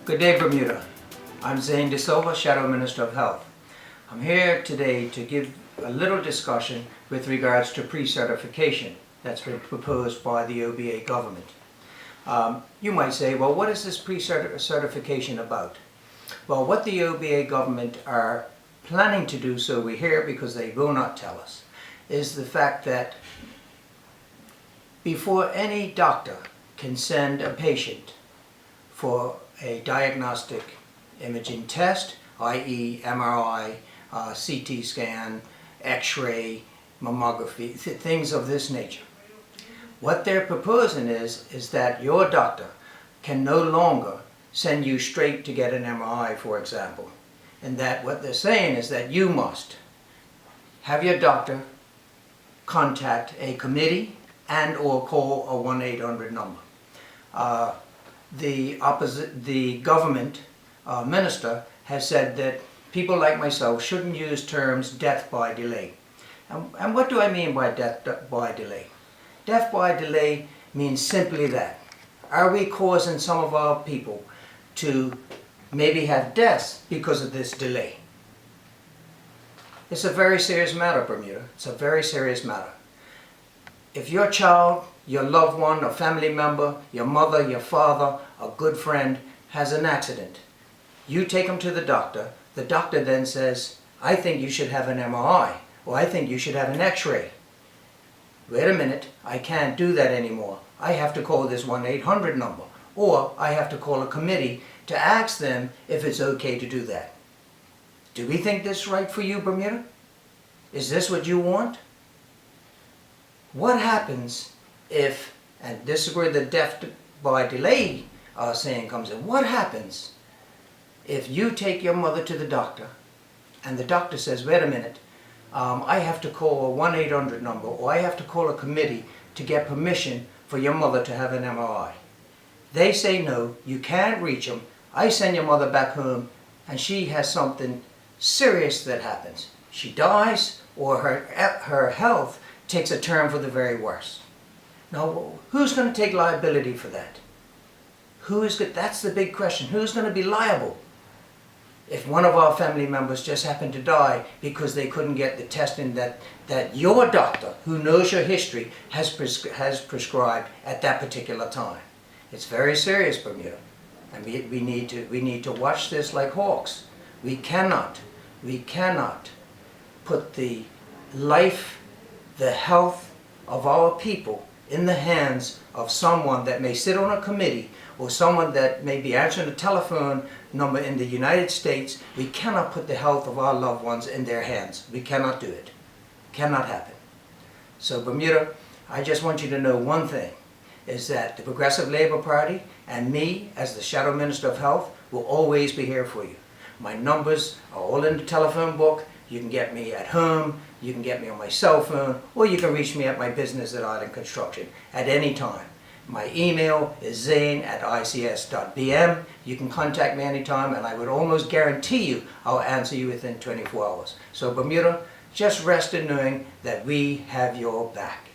Good day, Bermuda. I'm Zane DeSilva, Shadow Minister of Health. I'm here today to give a little discussion with regards to pre-certification that's been proposed by the OBA government. You might say, well, what is this pre-certification about? Well, what the OBA government are planning to do, so we hear because they will not tell us, is the fact that before any doctor can send a patient for a diagnostic imaging test, i.e. MRI, CT scan, X-ray, mammography, things of this nature. What they're proposing is that your doctor can no longer send you straight to get an MRI, for example. And that what they're saying is that you must have your doctor contact a committee and or call a 1-800 number. The government minister has said that people like myself shouldn't use terms death by delay. And what do I mean by death by delay? Death by delay means simply that. Are we causing some of our people to maybe have deaths because of this delay? It's a very serious matter, Bermuda. It's a very serious matter. If your child, your loved one, a family member, your mother, your father, a good friend has an accident, you take them to the doctor then says, I think you should have an MRI, or I think you should have an X-ray. Wait a minute, I can't do that anymore. I have to call this 1-800 number, or I have to call a committee to ask them if it's okay to do that. Do we think this is right for you, Bermuda? Is this what you want? What happens if, and this is where the death by delay saying comes in, what happens if you take your mother to the doctor and the doctor says, wait a minute, I have to call a 1-800 number, or I have to call a committee to get permission for your mother to have an MRI. They say no, you can't reach them. I send your mother back home and she has something serious that happens. She dies, or her health takes a turn for the very worst. Now, who's going to take liability for that? That's the big question. Who's going to be liable if one of our family members just happened to die because they couldn't get the testing that your doctor, who knows your history, has prescribed at that particular time? It's very serious, Bermuda, and we need to watch this like hawks. We cannot put the life, the health of our people in the hands of someone that may sit on a committee or someone that may be answering a telephone number in the United States. We cannot put the health of our loved ones in their hands. We cannot do it. Cannot happen. So Bermuda, I just want you to know one thing, is that the Progressive Labour Party and me as the Shadow Minister of Health will always be here for you. My numbers are all in the telephone book. You can get me at home, you can get me on my cell phone, or you can reach me at my business at Island Construction at any time. My email is zane@ics.bm. You can contact me anytime, and I would almost guarantee you I'll answer you within 24 hours. So Bermuda, just rest in knowing that we have your back.